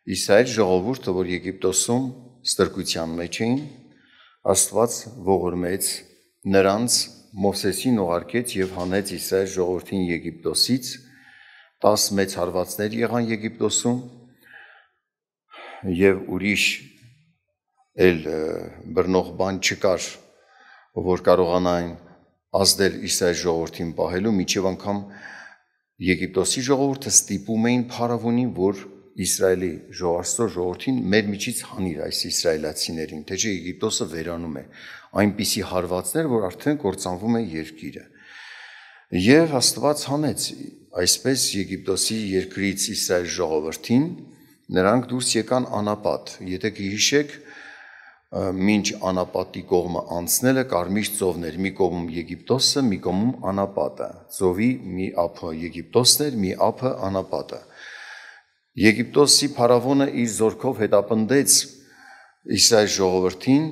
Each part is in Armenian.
Իսրայել ժողովուրդը, որ Եգիպտոսում ստրկության մեջ էին, Աստված ողորմեց նրանց, Մովսեսին ուղարկեց եւ հանեց Իսրայել ժողովրդին Եգիպտոսից, 10 մեծ հարվածներ եղան Եգիպտոսում եւ ուրիշ էլ բռնող բան չկար, որ կարողանային ազդել Իսրայել ժողովրդին պահելու, միջև անգամ Եգիպտոսի ժողովուրդը ստիպում էին փարավոնին, որ Իսրայելի Աստծո ժողովրդին մեր միջից հանիր այս իսրայելացիներին, թե չէ Եգիպտոսը վերանում է, այնպիսի հարվածներ, որ արդեն կործանվում է երկիրը։ Եվ Աստված հանեց այսպես Եգիպտոսի երկրից Իսրայել ժողովրդին, նրանք դուրս եկան անապատ, եթե կհիշեք, մինչ անապատի կողմը անցնելը կարմիր ծովներ, մի կողմում Եգիպտոսը, մի կողմում անապատը, ծովի մի ափը Եգիպտոսն էր, մի ափը անապատը։ Եգիպտոսի փարավոնը իր զորքով հետապնդեց Իսրայել ժողովրդին,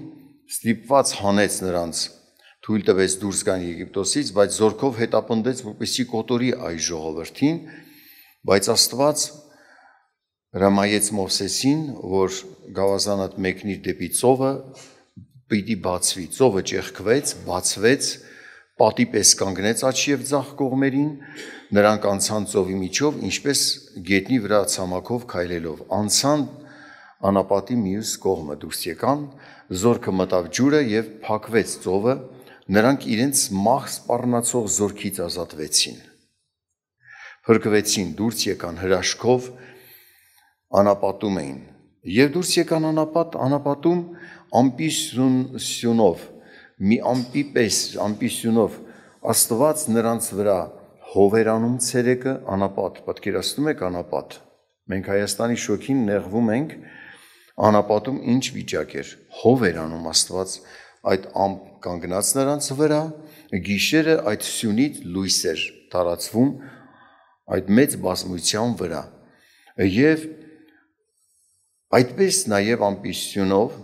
ստիպված հանեց նրանց, թույլ տվեց դուրս գան Եգիպտոսից, բայց զորքով հետապնդեց, որպեսզի կոտորի այս ժողովրդին, բայց Աստված հրամայեց Մովսեսին, որ գավազանդ մեկնիր դեպի ծովը, պիտի բացվի, ծովը ճեղքվեց, բացվեց, պատի պես կանգնեց աջ և ձախ կողմերին, նրանք անցան ծովի միջով, ինչպես գետնի վրա ցամաքով քայլելով, անցան անապատի մյուս կողմը, դուրս եկան, զորքը մտավ ջուրը և փակվեց ծովը, նրանք իրենց մահ սպառնացող զորքից ազատվեցին, փրկվեցին, դուրս եկան հրաշքով, անապատում էին, և դուրս եկան անապատում ամպի մի ամպի պես, ամպի սյունով, Աստված նրանց վրա հով էր անում ցերեկը, անապատ, պատկերացնում եք անապատ, մենք Հայաստանի շոգին նեղվում ենք, անապատում ինչ վիճակ էր, հով էր անում Աստված այդ ամպ կանգնած նրանց վրա, գիշերը այդ սյունից լույս էր տարածվում այդ մեծ բազմության վրա, և այդպես նաև ամպի սյունով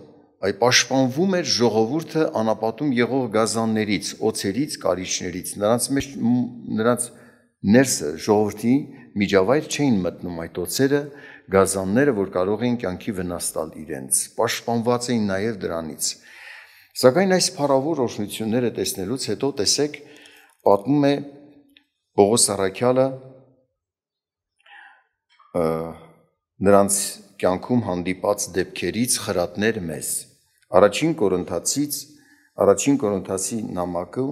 պաշտպանվում էր ժողովուրդը անապատում եղող գազաններից, օձերից, կարիճներից, նրանց ներսը ժողովրդի միջավայր չէին մտնում այդ օձերը, գազանները, որ կարող էին կյանքի վնաս տալ իրենց, պաշտպանված էին նաև դրանից։ Սակայն այս փառավոր օրհնությունները տեսնելուց հետո տեսեք, պատմում է Պողոս առաքյալը նրանց կյանքում հանդիպած դեպքերից խրատներ մեզ։ Առաջին Կորինթացի նամակը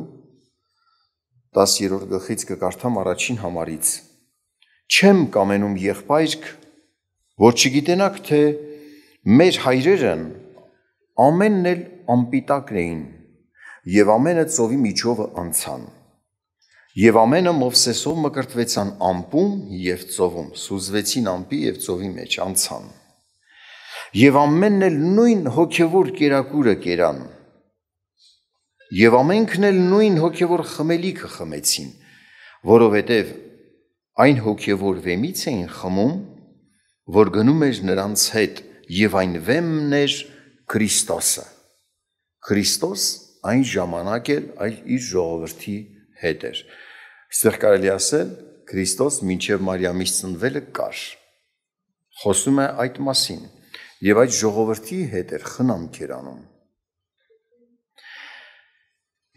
10-րդ գլխից կկարդամ առաջին համարից։ Չեմ կամենում եղբայրք, որ չգիտենաք, թե մեր հայրերն ամենն էլ անպիտակն էին, և ամենը ծովի միջովը անցան, և ամենը Մովսեսով մկրտվեցան ամպում և ծովում, սուզվեցին ամպի և ծովի մեջ անցան, և ամենն էլ նույն հոգևոր կերակուրը կերան, և ամենքն էլ նույն հոգևոր խմելիքը խմեցին, որովհետև այն հոգևոր վեմից էին խմում, որ գնում էր նրանց հետ, և այն վեմն էր Քրիստոսը։ Քրիստոս այն ժամանակ էլ իր ժողովրդի հետ էր։ Այստեղ կարելի ասել, Քրիստոս մինչև Մարիամից ծնվելը կար, խոսում է այդ մասին, և այդ ժողովրդի հետ էր խնամք էր անում։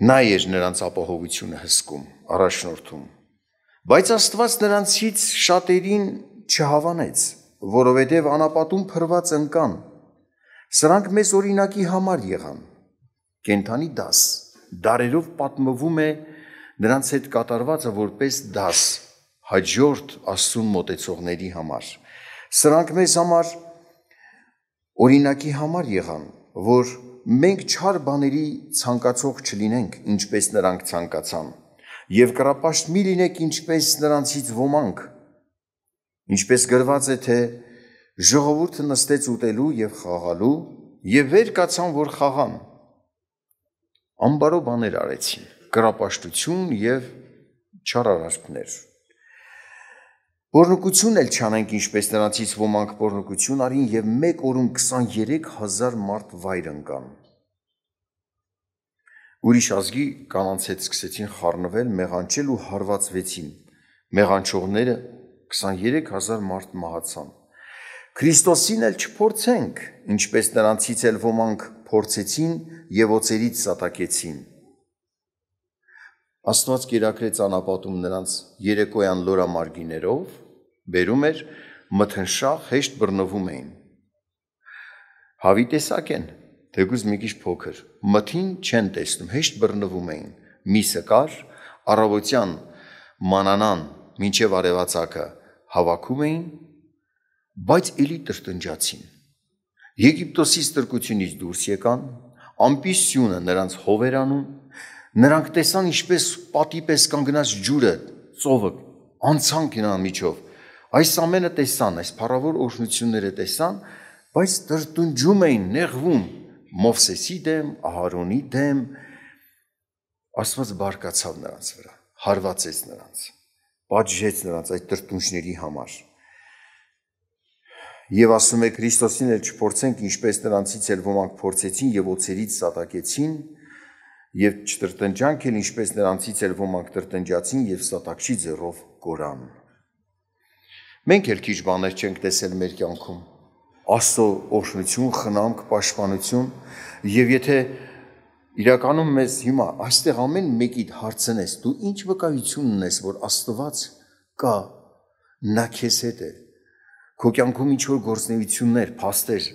Նա էր նրանց ապահովությունը հսկում, առաջնորդում, բայց Աստված նրանցից շատերին չհավանեց, որովհետև անապատում փրված ընկան, սրանք մեզ օրինակի համար եղան, կենդանի դաս, դարերով պատմվում է նրանց հետ կատարվածը որպես դաս, հաջորդ Աստծուն մոտեցողների համար, սրանք մեզ համար օրինակի համար եղան, որ մենք չար բաների ցանկացող չլինենք, ինչպես նրանք ցանկացան, և կռապաշտ մի լինեք, ինչպես նրանցից ոմանք, ինչպես գրված է, թե ժողովուրդը նստեց ուտելու և խաղալու, և վեր կացան, որ խաղան, ամբարո բաներ արեցին, կռապաշտություն և չար արարքներ։ Պոռնկություն էլ չանենք, ինչպես նրանցից ոմանք պոռնկություն արին և մեկ օրում 23,000 մարդ վայր ընկան։ Ուրիշ ազգի կանանց հետ սկսեցին խառնվել, մեղանչել ու հարվածվեցին, մեղանչողները 23,000 մարդ մահացան։ Քրիստոսին էլ չփորձենք, ինչպես նրանցից էլ ոմանք փորձեցին եւ օծերից սատակեցին։ Աստված կերակրեց անապատում նրանց երեկոյան լորամարգիներով, բերում էր մթնշաղ, հեշտ բռնվում էին։ Հավի տեսակ են, թեկուզ մի քիչ փոքր, մթին չեն տեսնում, հեշտ բռնվում էին։ Միսը կար, առավոտյան մանանան մինչև արևածագը հավաքում էին, բայց էլի տրտնջացին։ Եգիպտոսի ստրկությունից դուրս եկան, ամպի սյունը նրանց հով էր անում, նրանք տեսան ինչպես պատի պես կանգնած ջուրը, ծովը, անցան նրան միջով, այս ամենը տեսան, այս փառավոր օրհնությունները տեսան, բայց տրտնջում էին, նեղվում Մովսեսի դեմ, Ահարոնի դեմ, Աստված բարկացավ նրանց վրա, հարվածեց նրանց, պատժեց նրանց այդ տրտնջների համար։ Եվ ասում է Քրիստոսին էլ չփորձենք, ինչպես նրանցից էլ ոմանք փորձեցին եւ օծերից սատակեցին, եւ չտրտնջանք էլ ինչպես նրանցից էլ ոմանք տրտնջացին եւ սատակչի ձեռով կորան։ Մենք էլ քիչ բաներ չենք տեսել մեր կյանքում։ Աստծո օրհնություն, խնամք, պաշտպանություն, եւ եթե իրականում մեզ հիմա այստեղ ամեն մեկիդ հարցնես, դու ինչ վկայություն ունես, որ Աստված կա, նա քեզ հետ է, քո կյանքում ինչ որ գործունեություններ, փաստեր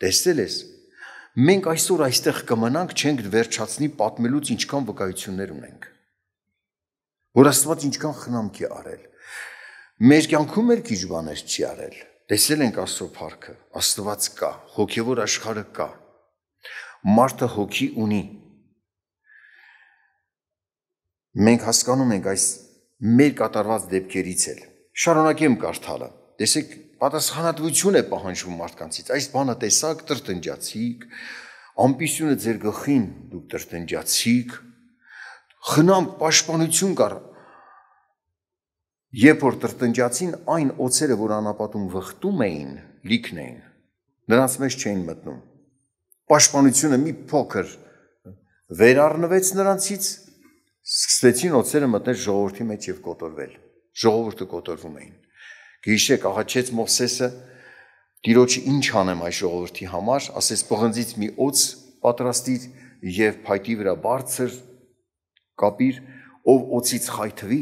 տեսել ես, մենք այսօր այստեղ կմնանք, չենք վերջացնի պատմելուց ինչքան վկայություններ ունենք, որ Աստված ինչքան խնամք է արել, մեր կյանքում էլ քիչ բաներ չի արել, տեսել ենք Աստծո փառքը, Աստված կա, հոգևոր աշխարհը կա, մարդը հոգի ունի, մենք հասկանում ենք այս մեր կատարված դեպքերից էլ, շարունակեմ կարդալը, տեսեք, պատասխանատվություն է պահանջվում մարդկանցից, այս բանը տեսակ, տրտնջացիք, ամպիսյունը ձեր գլխին դուք տրտնջացիք, խնամ պաշտպանություն կար, երբ որ տրտնջացին, այն օծերը, որ անապատում վխտում էին, լիքն էին, նրանց մեջ չէին մտնում, պաշտպանությունը մի փոքր վեր առնվեց նրանցից, սկսեցին օծերը մտնել ժողովրդի մեջ եւ կոտորվել, ժողովուրդը կոտորվում էին, գիշեք աղաչեց Մովսեսը, Տիրոջը ինչ անեմ այս ժողովրդի համար, ասես պղնձից մի օծ պատրաստիր եւ փայտի վրա բարձր կապիր, ով օծից խայթվի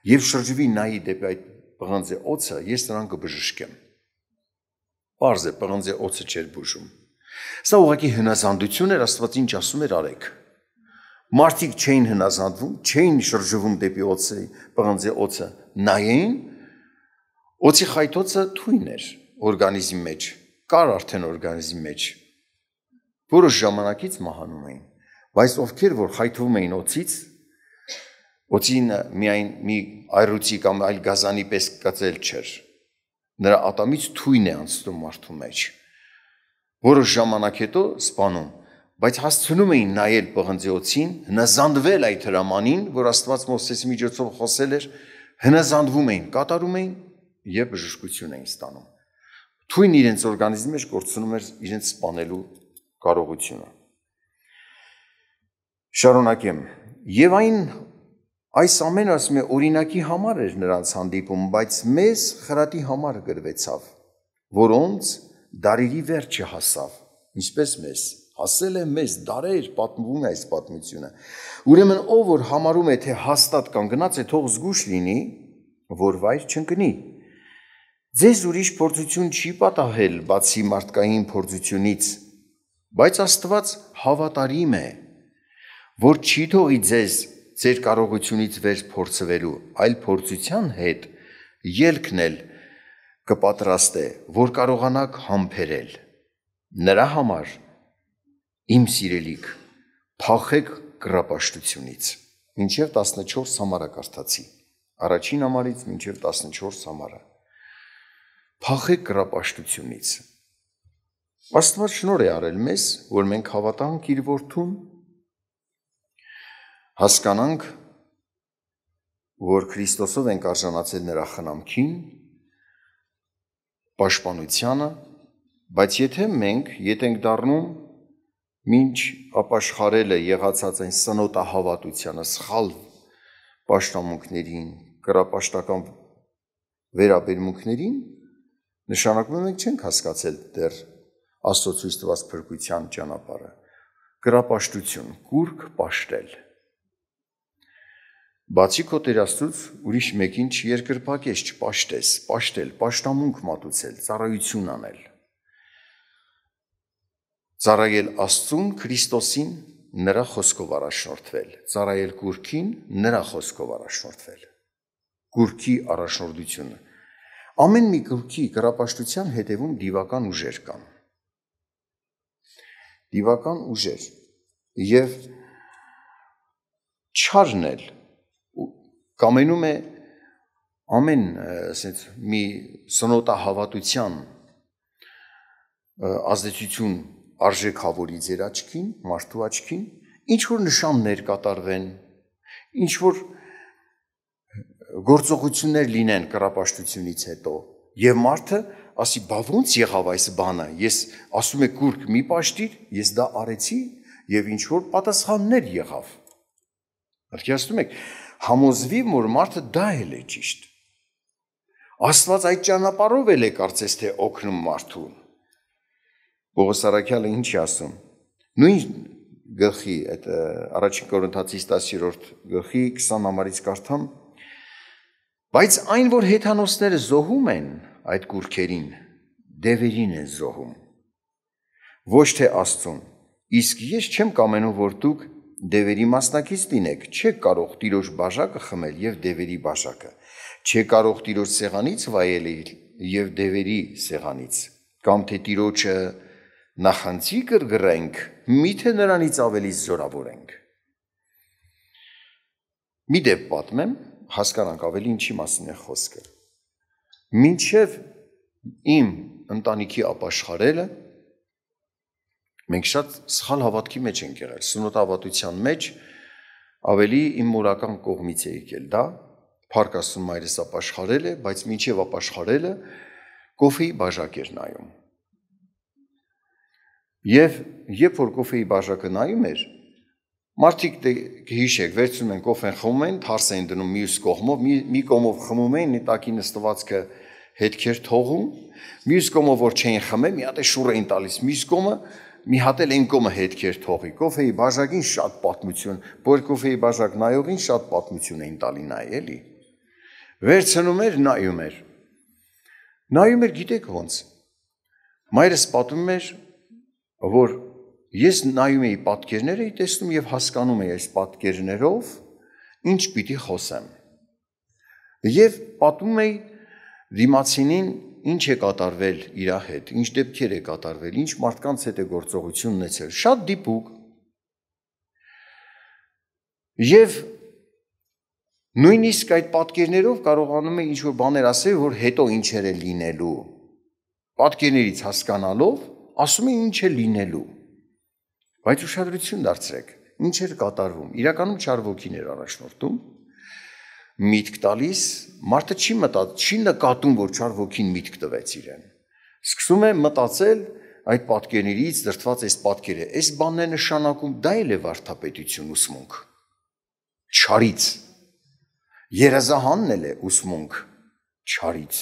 եւ շրջվի նայի դեպի այդ պղնձե օծը, ես նրան կբժշկեմ։ Պարզ է, պղնձե օծը չէր բուժում։ Սա ուղղակի հնազանդություն էր, Աստված ինչ ասում էր արեք։ Մարդիկ չէին հնազանդվում, չէին շրջվում դեպի օծի, պղնձե օծը նայեին, օծի խայթոցը թույն էր օրգանիզմի մեջ, կար արդեն օրգանիզմի մեջ, որոշ ժամանակից մահանում էին, բայց ովքեր որ խայթվում էին օծից, օծին միայն մի այռուցի կամ այլ գազանի պես կծել չէր, նրա ատամից թույն է անցնում մարդու մեջ, որոշ ժամանակ հետո սպանում, բայց հասցնում էին նայել պղնձի օծին, հնազանդվել այդ հրամանին, որ Աստված Մովսեսի միջոցով խոսել էր, հնազանդվում էին, կատարում էին եւ բժշկություն էին ստանում։ Թույն իրենց օրգանիզմի մեջ կորցնում էր իրենց սպանելու կարողությունը։ Շարունակեմ։ Եվ այս ամենը ասում է օրինակի համար էր նրանց հանդիպում, բայց մեզ խրատի համար գրվեցավ, որոնց դարերի վերջը հասավ, ինչպես մեզ, հասել է մեզ դարեր, պատմվում է այս պատմությունը։ Ուրեմն ով որ համարում է, թե հաստատ կանգնած է, թող զգուշ լինի, որ վայր չընկնի։ Ձեզ ուրիշ փորձություն չի պատահել, բացի մարդկային փորձությունից, բայց Աստված հավատարիմ է, որ չի թողի ձեզ ձեր կարողությունից վեր փորձվելու, այլ փորձության հետ ելքն էլ կպատրաստե, որ կարողանաք համբերել։ Նրա համար, իմ սիրելիք, փախեք կռապաշտությունից։ Մինչև 14 համարը կարդացի, առաջին համարից մինչև 14 համարը։ Փախեք կռապաշտությունից։ Աստված շնորհ է արել մեզ, որ մենք հավատանք իր որդուն, հասկանանք, որ Քրիստոսով ենք արժանացել նրա խնամքին, պաշտպանությանը, բայց եթե մենք ետ ենք դառնում մինչ ապաշխարելը եղածած այն սնոտահավատությանը, սխալ պաշտամունքներին, կռապաշտական վերաբերմունքներին, Նշանակում է մենք չենք հասկացել դեռ Աստծո ցույց տված փրկության ճանապարհը։ Կրապաշտություն, կուրք պաշտել։ Բացի քո Տեր Աստծուց ուրիշ մեկին չերկրպակես, չպաշտես, պաշտել, պաշտամունք մատուցել, ծառայություն անել։ Ծառայել Աստծուն, Քրիստոսին, նրա խոսքով առաջնորդվել, ծառայել կուրքին, նրա խոսքով առաջնորդվել։ Կուրքի առաջնորդությունը։ Ամեն մի կուրքի կրապաշտության հետևում դիվական ուժեր կան։ Դիվական ուժեր եւ չարն էլ կամենում է ամեն ասենց մի սնոտահավատության ազդեցություն արժեքավորի ձեր աչքին, մարդու աչքին, ինչ որ նշաններ կատարվեն, ինչ որ գործողություններ լինեն կրապաշտությունից հետո, եւ մարդը ասի, բա ոնց եղավ այս բանը, ես ասում եմ կուրք մի պաշտիր, ես դա արեցի եւ ինչ որ պատասխաններ եղավ։ Արտասում եք, համոզվի, որ մարդը դա էլ է ճիշտ։ Աստված այդ ճանապարհով էլ է կարծես թե օգնում մարդուն։ Պողոս Արաքյալը ինչ ասում։ Նույն գլխի այդ առաջին Կորինթացիս 10-րդ գլխի 20 համարից կարդամ, բայց այն, որ հեթանոսները զոհում են այդ կուրքերին, դևերին են զոհում, ոչ թե Աստծուն, իսկ ես չեմ կամենում, որ դուք դևերի մասնակից լինեք, չեք կարող տիրոջ բաժակը խմել եւ դևերի բաժակը, չեք կարող տիրոջ սեղանից վայելել եւ դևերի սեղանից, կամ թե տիրոջը նախանցի գրգռենք, միթե նրանից ավելի զորավորենք։ Մի դեպ պատմեմ, հասկանանք ավելի ինչի մասին է խոսքը։ Մինչև իմ ընտանիքի ապաշխարելը մենք շատ սխալ հավատքի մեջ ենք եղել, սնոտավատության մեջ ավելի իմ մորական կողմից է եկել դա, Փառք Աստծուն մայրս ապաշխարել է, բայց մինչև ապաշխարելը կոֆեի բաժակ էր նայում։ Եվ երբ որ կոֆեի բաժակը նայում էր, մարդիկ հիշեք, վերցնում են կոֆեն խմում են, թարս են դնում մյուս կողմով, մի կողմով խմում են, նետակի նստվածքը հետքեր թողում, մյուս կողմով որ չէին խմել, մի հատ է շուռ էին տալիս, մյուս կողմը մի հատ էլ այն կողմը հետքեր թողի։ Կոֆեի բաժակին շատ պատմություն, որ կոֆեի բաժակ նայողին շատ պատմություն էին տալի նայ, էլի։ Վերցնում էր, նայում էր։ Նայում էր, գիտեք ոնց։ Մայրս պատմում էր, որ ես նայում էի պատկերները, էի տեսնում եւ հասկանում էի այս պատկերներով ինչ պիտի խոսեմ։ Եվ պատմում էի դիմացինին ինչ է կատարվել իր հետ, ինչ դեպքեր է կատարվել, ինչ մարդկանց հետ է գործողություն ունեցել, շատ դիպուկ։ Եվ նույնիսկ այդ պատկերներով կարողանում է ինչ որ բաներ ասել, որ հետո ինչեր է լինելու։ Պատկերներից հասկանալով ասում է ինչ է լինելու։ Բայց ուշադրություն դարձրեք, ինչ էր կատարվում։ Իրականում չար ոգին էր առաջնորդում։ Միտք տալիս, մարդը չի նկատում, որ չար ոգին միտք տվեց իրեն։ Սկսում է մտածել այդ պատկերներից դրդված այս պատկերը, այս բանն է նշանակում, դա էլ է վարդապետություն ուսմունք։ Չարից։ Երազահանն էլ է ուսմունք չարից։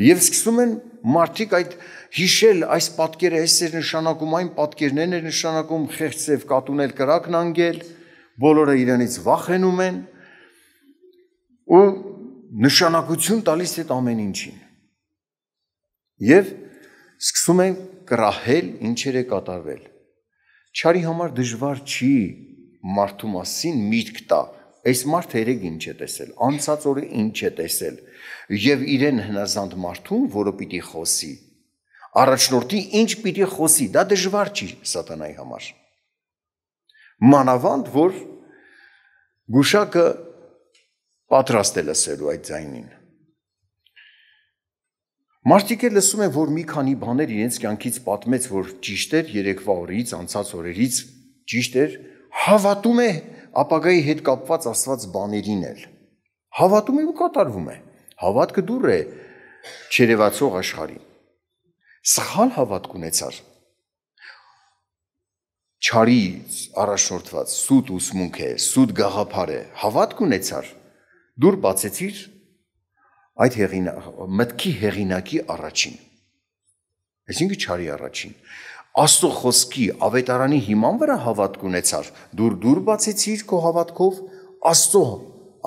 Եվ սկսում են մարդիկ այդ հիշել այս պատկերը, այս էր նշանակում, այն պատկերներն էր նշանակում, խեղճ կատունել կրակն անգել, բոլորը իրենից վախենում են ու նշանակություն տալիս այդ ամեն ինչին։ Եվ սկսում են կռահել ինչեր է կատարվել։ Չարի համար դժվար չի մարդու մասին միտք տա, այս մարդը երեք ինչ է տեսել, անցած օրը ինչ է տեսել, եւ իրեն հնազանդ մարդուն, որը պիտի խոսի, առաջնորդի ինչ պիտի խոսի, դա դժվար չի սատանայի համար։ Մանավանդ, որ գուշակը պատրաստ է լսելու այդ ձայնին։ Մարդիկ էլ լսում են, որ մի քանի բաներ իրենց կյանքից պատմեց, որ ճիշտ էր, երեկվա օրից, անցած օրերից ճիշտ էր, հավատում է ապագայի հետ կապված ասված բաներին էլ։ Հավատում է ու կատարվում է։ Հավատքը դուռ է չերևացող աշխարհի։ Սխալ հավատք ունեցար։ Չարից առաջնորդված սուտ ուսմունք է, սուտ գաղափար է, հավատք ունեցար, դուր բացեցիր այդ մտքի հեղինակի առաջին, այսինքն չարի առաջին, Աստծո խոսքի ավետարանի հիման վրա հավատք ունեցար, դուր բացեցիր քո հավատքով Աստծո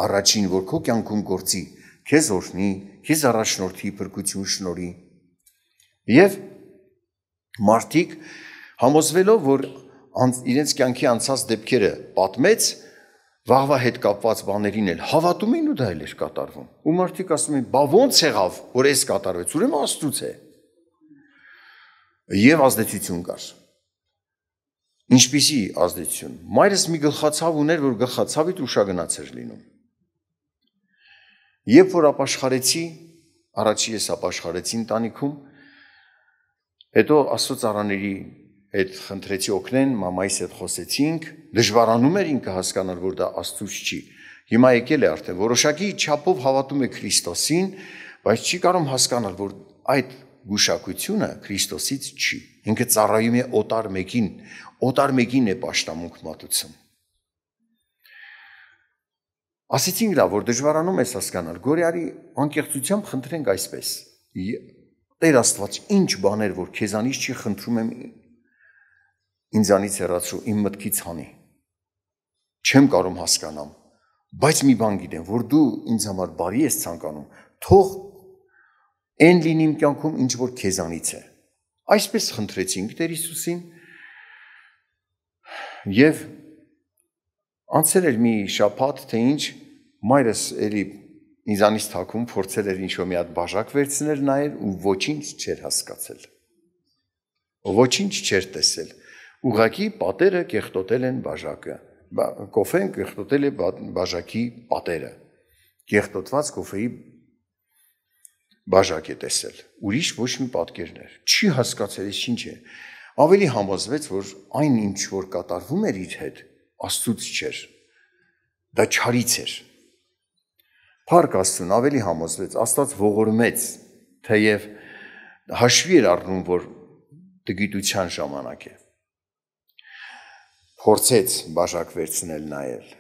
առաջին, որ քո կյանքում գործի, քեզ օրհնի, քեզ առաջնորդի, փրկություն շնորհի։ Եվ մարդիկ համոզվելով, որ իրենց կյանքի անցած դեպքերը պատմեց, վաղվա հետ կապված բաներին էլ հավատում էին ու դա էլ էր կատարվում։ Ու մարդիկ ասում են, բա ո՞նց եղավ, որ էս կատարվեց, ուրեմն Աստծուց է։ Եվ ազդեցություն կար։ Ինչպիսի ազդեցություն։ Մայրս մի գլխացավ ուներ, որ գլխացավից ուշագնաց էր լինում։ Երբ որ ապաշխարեցի, առաջի ես ապաշխարեցի ընտանիքում, հետո Աստծո ծառաների հետ խնդրեցի օգնեն, մամայիս հետ խոսեցինք, դժվարանում էր ինքը հասկանալ, որ դա Աստծուց չի։ Հիմա եկել է արդեն որոշակի չափով հավատում է Քրիստոսին, բայց չի կարող հասկանալ, որ այդ գուշակությունը Քրիստոսից չի։ Ինքը ծառայում է օտար մեկին է պաշտամունք մատուցում։ Ասեցինք լավ, որ դժվարանում ես հասկանալ, գորի անկեղծությամբ խնդրենք այսպես. Տեր Աստված, ինչ բաներ, որ քեզանից չի, խնդրում եմ ինձանից հեռացրու, իմ մտքից հանի։ Չեմ կարող հասկանամ, բայց մի բան գիտեմ, որ դու ինձ համար բարի ես ցանկանում, թող այն լինի իմ կյանքում, ինչ որ քեզանից է։ Այսպես խնդրեցինք Տեր Հիսուսին եւ անցել էր մի շաբաթ, թե ինչ, մայրս էլի ինձանից թաքուն փորձել էր ինչ-որ մի հատ բաժակ վերցնել նայել ու ոչինչ չէր հասկացել։ Ոչինչ չէր տեսել։ Ուղղակի պատերը կեղտոտել են բաժակը։ Կոֆեն կեղտոտել է բաժակի պատերը։ Կեղտոտված կոֆեի բաժակ է տեսել, ուրիշ ոչ մի պատկերներ, չի հասկացել, ես ինչ է, ավելի համոզվեց, որ այն ինչ որ կատարվում էր իր հետ, Աստծուց չէր, դա չարից էր, փառք Աստծուն, ավելի համոզվեց, Աստված ողորմեց, թեև հաշվի էր առնում, որ տգիտության ժամանակ է, փորձեց բաժակ վերցնել նայել,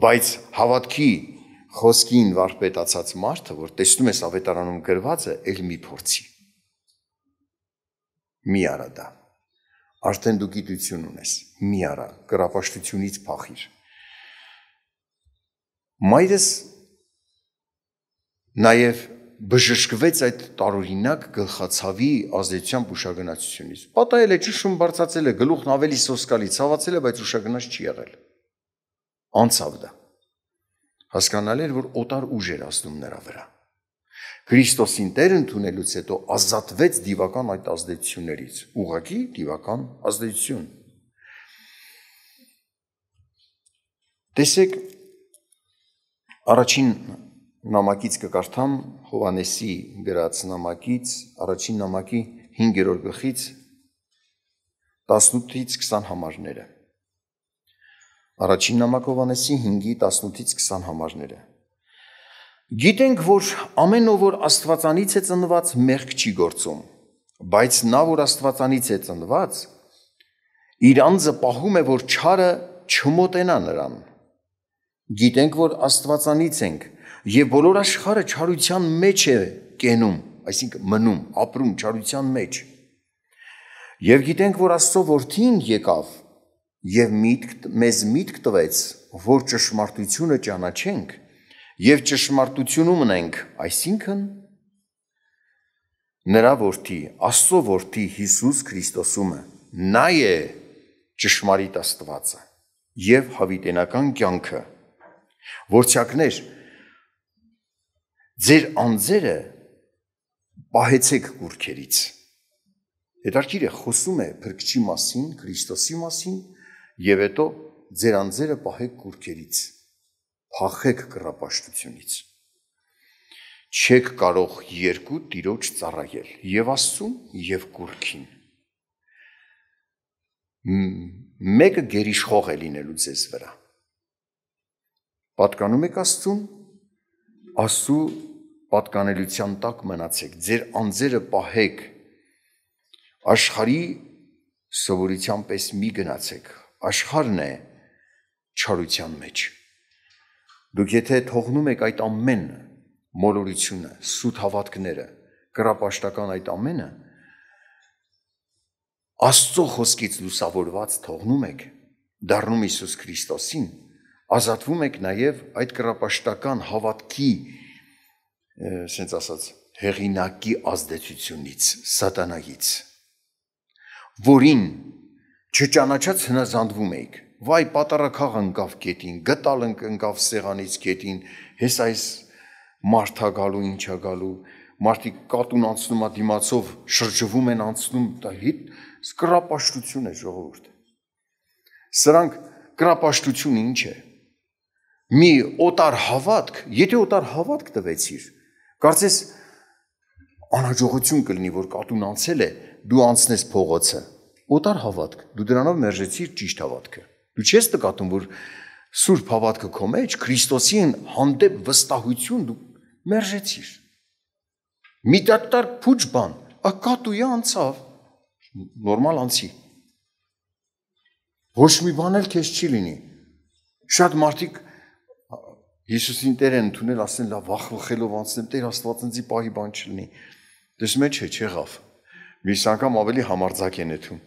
բայց հավատքի խոսքին վարպետացած մարդը, որ տեսնում ես ավետարանում գրվածը, էլ մի փորձի։ Մի արա դա։ Արդեն դու գիտություն ունես, մի արա, կռապաշտությունից փախիր։ Մայրս նաև բժշկվեց այդ տարօրինակ գլխացավի ազդեցությամբ ուշագնացությունից։ Պատահել է, ճշում բարձացել է, գլուխն ավելի սոսկալի, ցավացել է, բայց ուշագնաց չի եղել։ Անցավ դա։ Հասկանալ էր, որ օտար ուժ էր ազդում նրա վրա։ Քրիստոսին Տեր ընդունելուց հետո ազատվեց դիվական այդ ազդեցություններից, ուղղակի դիվական ազդեցություն։ Տեսեք, առաջին նամակից կկարդամ Հովհաննեսի գրած նամակից, առաջին նամակի 5-րդ գլխից 18-ից 20 համարները։ Առաջին նամակ Հովհաննեսի 5-ի 18-ից 20 համարները։ Գիտենք, որ ամեն ով որ Աստվածանից է ծնված, մեղք չի գործում, բայց նա, որ Աստվածանից է ծնված, իր անձը պահում է, որ չարը չմոտենա նրան։ Գիտենք, որ Աստվածանից ենք, եւ բոլոր աշխարհը չարության մեջ է կենում, այսինքն մնում, ապրում չարության մեջ։ Եվ գիտենք, որ Աստծո որդին եկավ եւ մեզ միտք տվեց, որ ճշմարտությունը ճանաչենք եւ ճշմարտությունում մնենք, այսինքն նրա որդի, Աստծո որդի Հիսուս Քրիստոսումը, նա է ճշմարիտ Աստվածը եւ հավիտենական կյանքը։ Որդյակներ, ձեր անձերը պահեցեք կուրքերից։ Հետարքիր է, խոսում է փրկչի մասին, Քրիստոսի մասին եւ հետո ձեր անձերը պահեք կուրքերից, փախեք կռապաշտությունից։ Չեք կարող երկու տիրոջ ծառայել, եւ Աստծուն եւ կուրքին։ Մեկը գերիշխող է լինելու ձեզ վրա։ Պատկանում եք Աստծուն, Աստծու պատկանելիության տակ մնացեք, ձեր անձերը պահեք, աշխարհի սովորության պես մի գնացեք, աշխարհն է չարության մեջ։ Դուք եթե թողնում եք այդ ամենը, մոլորությունը, սուտ հավատքները, կռապաշտական այդ ամենը Աստծո խոսքից լուսավորված թողնում եք, դառնում Հիսուս Քրիստոսին, ազատվում եք նաև այդ կռապաշտական հավատքի, ասենց ասած, հեղինակի ազդեցությունից, սատանայից, որին չճանաչած հնազանդվում եք, վայ պատարակաղ ընկավ կետին, գտալ ընկավ սեղանից կետին, հես այս մարդա գալու, ինչա գալու, մարդիկ կատուն անցնում է դիմացով, շրջվում են անցնում, դա հետ կռապաշտություն է ժողովուրդ։ Սրանք կռապաշտությունը ինչ է։ Մի օտար հավատք, եթե օտար հավատք տվեցիր, կարծես անհաջողություն կլինի, որ կատուն անցել է, դու անցնես փողոցը, օտար հավատք, դու դրանով մերժեցիր ճիշտ հավատքը։ Դու չես նկատում, որ սուրբ հավատքը քո մեջ, Քրիստոսին հանդեպ վստահություն դու մերժեցիր։ Մի դատարկ փուչ բան, կատուի անցավ, նորմալ անցի։ Ոչ մի բան էլ քեզ չի լինի։ Շատ մարդիկ Հիսուսին Տեր են ընդունել, ասեն լավ վախվխելով անցնեմ, Տեր Աստված ինձի պահի բան չլինի։ Տեսնում եք, չեղավ։ Մյուս անգամ ավելի համարձակ են եթում։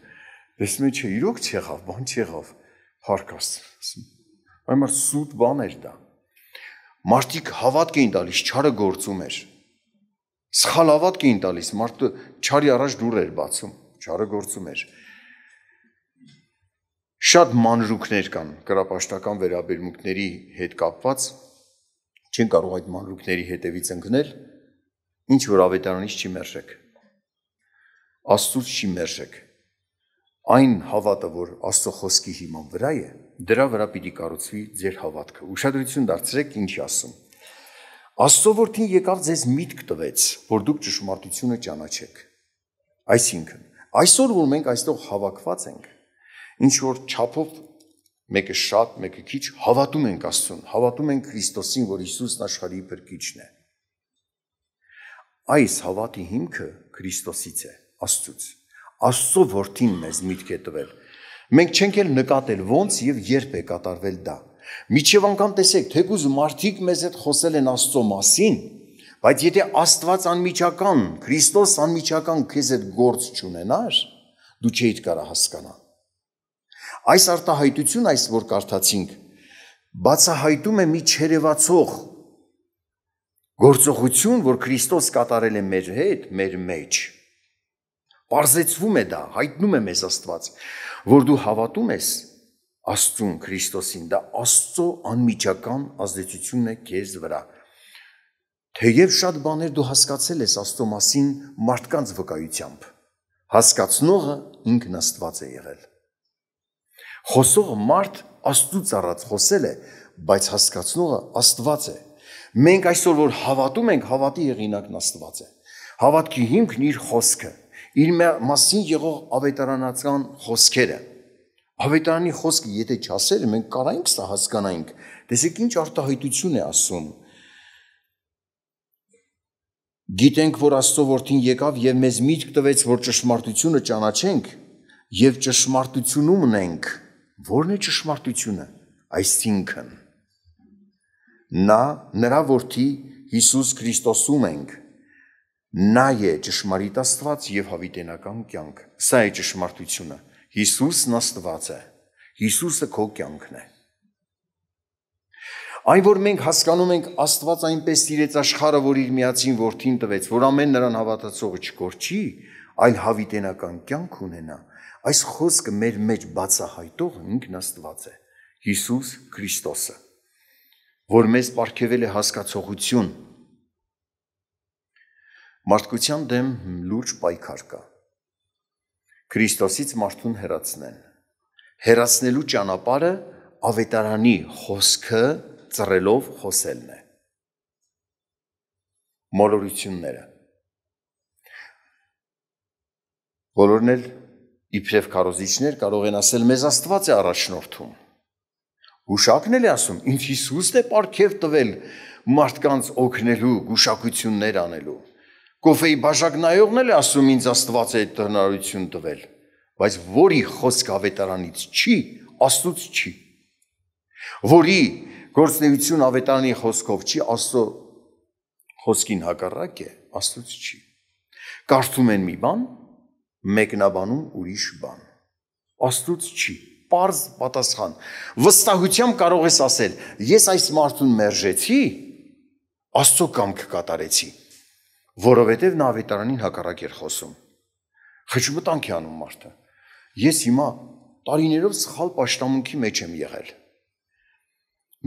Տեսնում եք, իրոք չեղավ, բան չեղավ։ Փառք Աստծո։ Այմար սուտ բան էր դա։ Մարդիկ հավատք էին տալիս, չարը գործում էր։ Սխալ հավատք էին տալիս, մարդը չարի առաջ դուռ էր բացում, չարը գործում էր։ Շատ մանրուքներ կան կռապաշտական վերաբերմունքների հետ կապված, չեն կարող այդ մանրուքների հետևից ընկնել, ինչ որ ավետարանից չի մերժեք, Աստծուց չի մերժեք, այն հավատը, որ Աստծո խոսքի հիման վրա է, դրա վրա պիտի կառուցվի ձեր հավատքը, ուշադրություն դարձրեք ինչի ասում, Աստծո որդին եկավ ձեզ միտք տվեց, որ դուք ճշմարտությունը ճանաչեք, այսինքն, այսօր, որ մենք այստեղ հավաքված ենք, ինչ որ չափով մեկը շատ, մեկը քիչ, հավատում ենք Աստծուն, հավատում ենք Քրիստոսին, որ Հիսուսն աշխարհի փրկիչն է, այս հավատի հիմքը Քրիստոսից է, Աստծուց, Աստծո որդին մեզ միտք է տվել, մենք չենք էլ նկատել ոնց և երբ է կատարվել դա, Միջև անգամ տեսեք, թեկուզ մարդիկ մեզ հետ խոսել են Աստծո մասին, բայց եթե Աստված անմիջական, Քրիստոս անմիջական քեզ հետ գործ չունենար, դու չէիր կարող հասկանալ։ Այս արտահայտություն, այս որ կարդացինք, բացահայտում է մի չերևացող գործողություն, որ Քրիստոս կատարել է մեր հետ, մեր մեջ։ Պարզեցվում է դա, հայտնում է մեզ Աստված, որ դու հավատում ես Աստծուն Քրիստոսին, դա Աստծո անմիջական ազդեցությունն է քեզ վրա։ Թեև շատ բաներ դու հասկացել ես Աստծո մասին մարդկանց վկայությամբ, հասկացնողը ինքն Աստված է եղել։ Խոսողը մարդ Աստծուց առած խոսել է, բայց հասկացնողը Աստված է։ Մենք այսօր որ հավատում ենք, հավատի եղինակն Աստված է։ Հավատքի հիմքն իր խոսքը, իր մասին եղող ավետարանական խոսքերը։ Ավետարանի խոսքը եթե չասել, մենք կարայինք սա հասկանայինք, տեսեք ինչ արտահայտություն է ասում։ Գիտենք, որ Աստծո որդին եկավ և մեզ միտք տվեց, որ ճշմարտությունը ճանաչենք և ճշմարտությունում ունենք։ Ո՞րն է ճշմարտությունը։ Այսինքն, նրա որդի Հիսուս Քրիստոսում ենք։ Նա է ճշմարիտ Աստված և հավիտենական կյանք։ Սա է ճշմարտությունը։ Հիսուսն Աստված է, Հիսուսը քո կյանքն է։ Այն, որ մենք հասկանում ենք Աստված այնպես սիրեց աշխարհը, որ իր միածին որդին տվեց, որ ամեն նրան հավատացողը չկորչի, այլ հավիտենական կյանք ունենա, այս խոսքը մեր մեջ բացահայտողը ինքն Աստված է, Հիսուս Քրիստոսը, որ մեզ պարգևել է հասկացողություն։ Մարդկության դեմ լուրջ պայքար կա։ Քրիստոսից մարդուն հեռացնեն։ Հեռացնելու ճանապարհը ավետարանի խոսքը ծռելով խոսելն է։ Մոլորությունները։ Բոլորն էլ իբրև քարոզիչներ կարող են ասել, մեզ Աստված է առաջնորդում։ Գուշակն էլ է ասում, ինձ Հիսուսն է պարգև տվել մարդկանց օգնելու, գուշակություններ անելու։ Կոֆեի բաժակ նայողն էլ է ասում, ինձ Աստված է այդ հնարավորություն տվել, բայց որի խոսք ավետարանից չի, Աստծուց չի, որի գործնեություն ավետարանի խոսքով չի, Աստծո խոսքին հակառակ է, Աստծուց չի։ Կարդում են մի բան, մեկնաբանում ուրիշ բան։ Աստծուց չի, պարզ պատասխան։ Վստահությամբ կարող ես ասել, ես այս մարդուն մերժեցի, Աստծո կամքը կատարեցի, որովհետև նա ավետարանին հակառակ էր խոսում։ Խճմտանք է անում մարդը։ Ես հիմա տարիներով սխալ պաշտամունքի մեջ եմ եղել։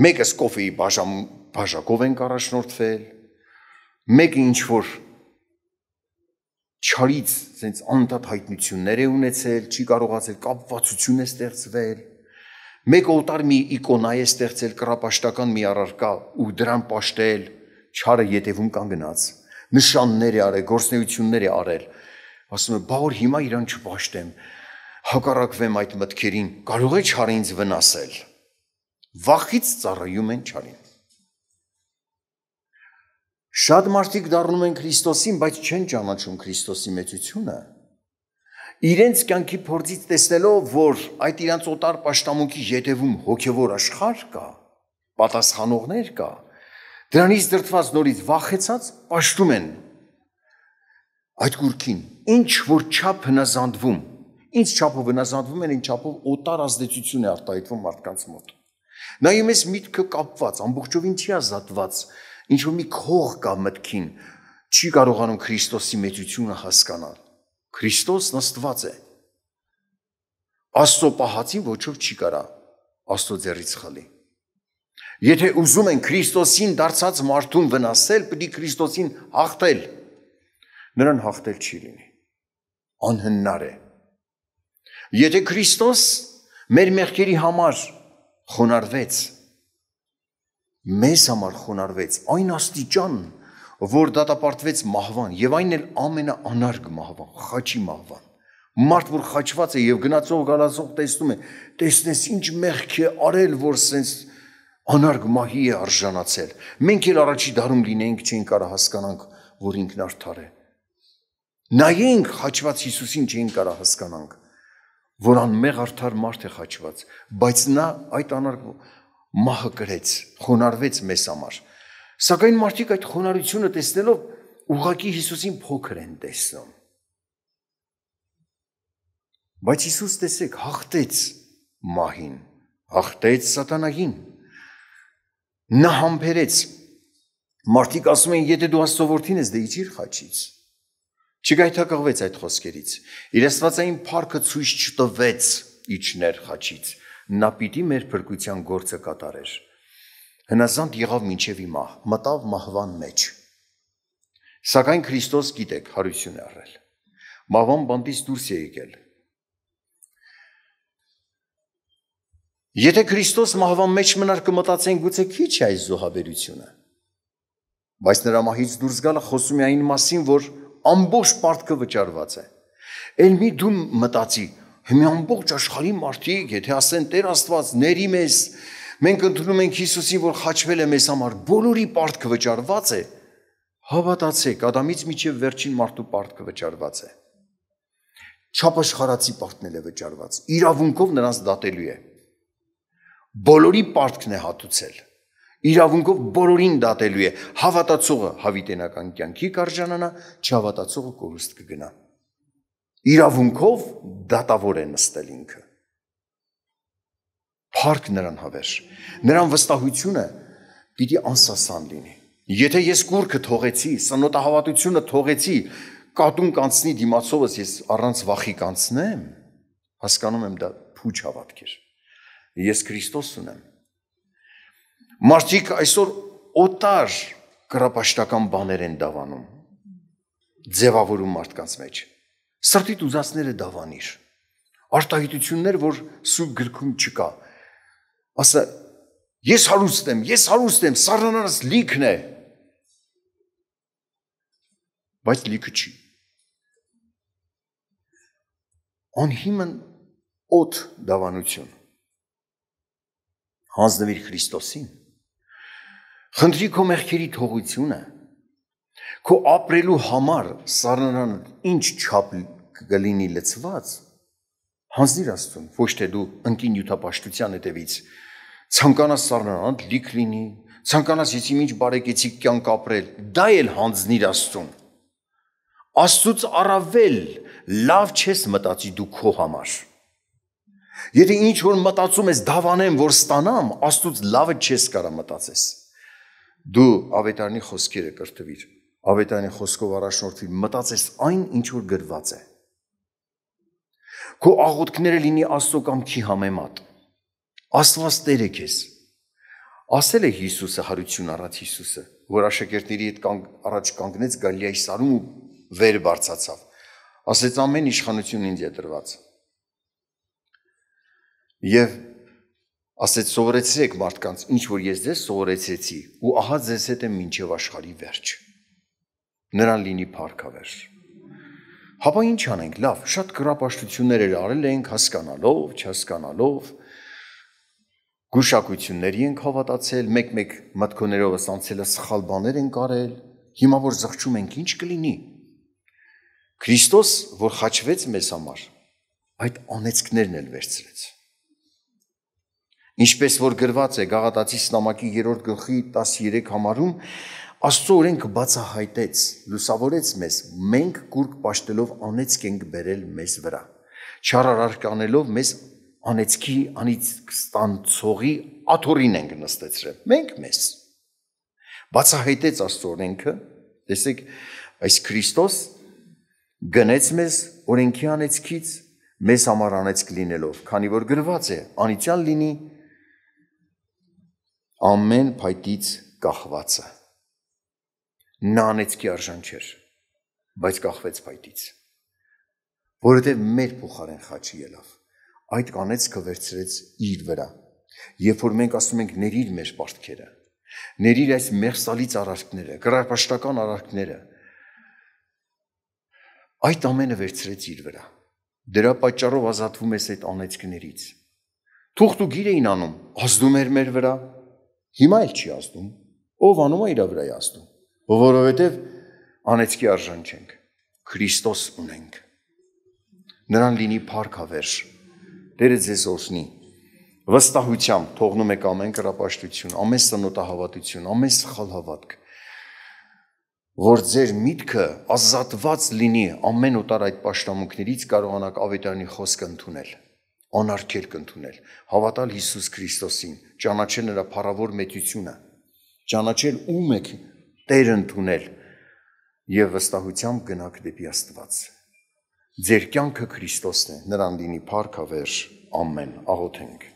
Մեկս կոֆեի բաժակով ենք առաջնորդվել, մեկը ինչ-որ չարից սենց անդադ հայտնություններ է ունեցել, չի կարողացել կապվածություն է ստեղծվել, մեկը օտար մի իկոնա է ստեղծել, կռապաշտական մի առարկա ու դրան պաշտել, չարը ետևում կանգնած, նշաններ է արել, գործնեություններ է արել, ասում է, բա որ հիմա իրան չպաշտեմ, հակառակվեմ այդ մտքերին, կարող է չարը ինձ վնասել, վախից ծառայում են չարին։ Շատ մարդիկ դառնում են Քրիստոսին, բայց չեն ճանաչում Քրիստոսի մեծությունը։ Իրենց կյանքի փորձից տեսնելով, որ այդ իրանց օտար պաշտամունքի ետևում հոգևոր աշխարհ կա, պատասխանողներ կա, դրանից դրդված նորից վախեցած պաշտում են այդ կուրքին, ինչ որ չափ հնազանդվում, ինչ չափով հնազանդվում են, ինչ չափով օտար ազդեցություն է արտահայտվում մարդկանց մոտ։ Նայում ես միտքը կապված, ամբողջովին չի ազատված, ինչ որ մի քող կա մտքին, չի կարողանում Քրիստոսի մեծությունը հասկանալ։ Քրիստոսն Աստված է։ Աստծո պահածին ոչով չի կարա Աստծո ձեռից խլի։ Եթե ուզում են Քրիստոսին դարձած մարդուն վնասել, պետք է Քրիստոսին հաղթել։ Նրան հաղթել չի լինի։ Անհնար է։ Եթե Քրիստոս մեր մեղքերի համար խոնարհվեց, մեզ համար խոնարհվեց այն աստիճան, որ դատապարտվեց մահվան, եւ այն էլ ամենաանարգ մահվան, խաչի մահվան։ Մարդ, որ խաչված է եւ գնացող գալացող տեսնում է, տեսնես ինչ մեղք է արել, որ սենց անարգ մահի է արժանացել։ Մենք էլ առաջի դարում լինեինք, չէինք կարող հասկանանք, որ ինքն արդար է։ Նայենք խաչված Հիսուսին, չէինք կարող հասկանանք, որ անմեղ արդար մարդ է խաչված, բայց նա այդ անարգ մահը կրեց, խոնարհվեց մեզ համար։ Սակայն մարդիկ այդ խոնարհությունը տեսնելով ուղղակի Հիսուսին փոքր են տեսնում։ Բայց Հիսուս տեսեք, հաղթեց մահին, հաղթեց սատանային։ Նա համբերեց։ Մարդիկ ասում են, եթե դու Աստծո որդին ես, դե իջիր խաչից։ Չգայթակղվեց այդ խոսքերից։ Իր աստվածային փառքը ցույց չտվեց իջներ խաչից։ Նա պիտի մեր փրկության գործը կատարեր։ Հնազանդ եղավ մինչև հիմա, մտավ մահվան մեջ։ Սակայն Քրիստոս, գիտեք, հարություն է առել։ Մահվան բանտից դուրս է եկել։ Եթե Քրիստոս մահվան մեջ մնար, կմտածեն գուցե քիչ է այս զոհաբերությունը։ Բայց նրա մահից դուրս գալը խոսում է այն մասին, որ ամբողջ պարտքը վճարված է։ Էլ մի դու մտածի, մի ամբողջ աշխարհի մարդիկ, եթե ասեն Տեր Աստված, ների մեզ, մենք ընդունում ենք Հիսուսին, որ խաչվել է մեզ համար, բոլորի պարտքը վճարված է, հավատացեք, Ադամից մինչև վերջին մարդու պարտքը վճարված է։ Չափաշխարացի պարտքն էլ է վճարված, իրավունքով նրանց դատելու է։ Բոլորի պարտքն է հատուցել, իրավունքով բոլորին դատելու է, հավատացողը հավիտենական կյանքի կարժանանա, չհավատացողը կորուստ կգնա։ Իրավունքով դատավոր է նստել ինքը։ Փառք նրան հավերժ, նրան վստահությունը պիտի անսասան լինի։ Եթե ես կուրքը թողեցի, սնոտահավատությունը թողեցի, կատուն կանցնի դիմացովս, ես առանց վախի կանցնեմ, հասկանում եմ դա փուչ հավատք էր։ Ես Քրիստոս ունեմ։ Մարդիկ այսօր օտար կռապաշտական բաներ են դավանում, ձևավորում մարդկանց մեջ։ Սրտիդ ուզածները դավանիր, արտահայտություններ, որ սուրբ գրքում չկա։ Ասա, ես հարուստ եմ, սառնանալս լիքն է, բայց լիքը չի։ Անհիմն օդ դավանություն։ Հանձնվիր Քրիստոսին, խնդրի քո մեղքերի թողությունը, քո ապրելու համար սառնանան ինչ չափ կլինի լցված, հանձնիր Աստծուն, ոչ թե դու ընկի նյութապաշտության հետևից, ցանկանաս սառնանալ լիք լինի, ցանկանաս ես ինչ բարեկեցիկ կյանք ապրել, դա էլ հանձնիր Աստծուն։ Աստծուց առավել լավ չես մտածի դու քո համար։ Եթե ինչ որ մտածում ես դավանեմ, որ ստանամ, Աստծուց լավը չես կարա մտածես։ Դու ավետարանի խոսքերը կրթվիր, ավետարանի խոսքով առաջնորդվիր, մտածես այն, ինչ որ գրված է։ Քո աղոթքները լինի Աստծո կամքի համեմատ։ Աստված Տեր է քեզ։ Ասել է Հիսուսը, հարություն առած Հիսուսը, որ աշակերտների հետ առաջ կանգնեց Գալիլեայի սարում ու վեր բարձացավ։ Ասեց ամեն իշխանություն ինձ է տրված։ Եվ ասեց սովորեցրեք մարդկանց, ինչ որ ես ձեզ սովորեցրեցի, ու ահա ձեզ հետ եմ մինչև աշխարհի վերջ։ Նրան լինի փառքավեր։ Հապա ինչ անենք, լավ, շատ կռապաշտություններ արել ենք, հասկանալով, չհասկանալով, գուշակությունների ենք հավատացել, մեկ-մեկ մտքոներովս անցելը սխալ բաներ ենք արել, հիմա որ զղջում ենք, ինչ կլինի։ Քրիստոս, որ խաչվեց մեզ համար, այդ անեծքներն էլ վերցրեց։ Ինչպես որ գրված է Գաղատացիս նամակի 3 գլխի 13 համարում, Աստծո օրենքը բացահայտեց, լուսավորեց մեզ, մենք կուրկ պաշտելով անեծք ենք բերել մեզ վրա, չարարարկանելով մեզ անեծքի անիծքստանցողի աթոռին ենք նստեցրել, մենք մեզ։ Բացահայտեց Աստծո օրենքը, տեսեք, այս Քրիստոս գնեց մեզ օրենքի անեծքից, մեզ համար անեծք լինելով, քանի որ գրված է, անիծյալ լինի ամեն փայտից կախվածը։ Նա անեծքի արժան չէր, բայց կախվեց փայտից, որովհետև մեր փոխարեն խաչի ելավ, այդ անեծքը վերցրեց իր վրա, երբ որ մենք ասում ենք ներիր մեր պարտքերը, ներիր այս մեղսալից արարքները, կռապաշտական արարքները, այդ ամենը վերցրեց իր վրա, դրա պատճառով ազատվում ես այդ անեծքներից, թուղթ ու գիր էին անում, ազդում էր մեր վրա, հիմա էլ չի ազդում, ով անում է իր վրա է ազդում, որովհետև անեծքի արժան չենք, Քրիստոս ունենք, նրան լինի փառքավեր, Տերը ձեզ օրհնի, վստահությամբ թողնում եք ամեն կռապաշտություն, ամեն սնոտահավատություն, ամեն սխալ հավատք, որ ձեր միտքը ազատված լինի ամեն օտար այդ պաշտամունքներից կարողանաք ավետարանի խոսքը ընդունել, անարգելք ընդունել, հավատալ Հիսուս Քրիստոսին, ճանաչել նրա փառավոր մեծությունը, ճանաչել ում եք Տեր ընդունել եւ վստահությամբ գնաք դեպի Աստված։ Ձեր կյանքը Քրիստոսն է, նրան լինի փառքավեր, ամեն, աղոթենք։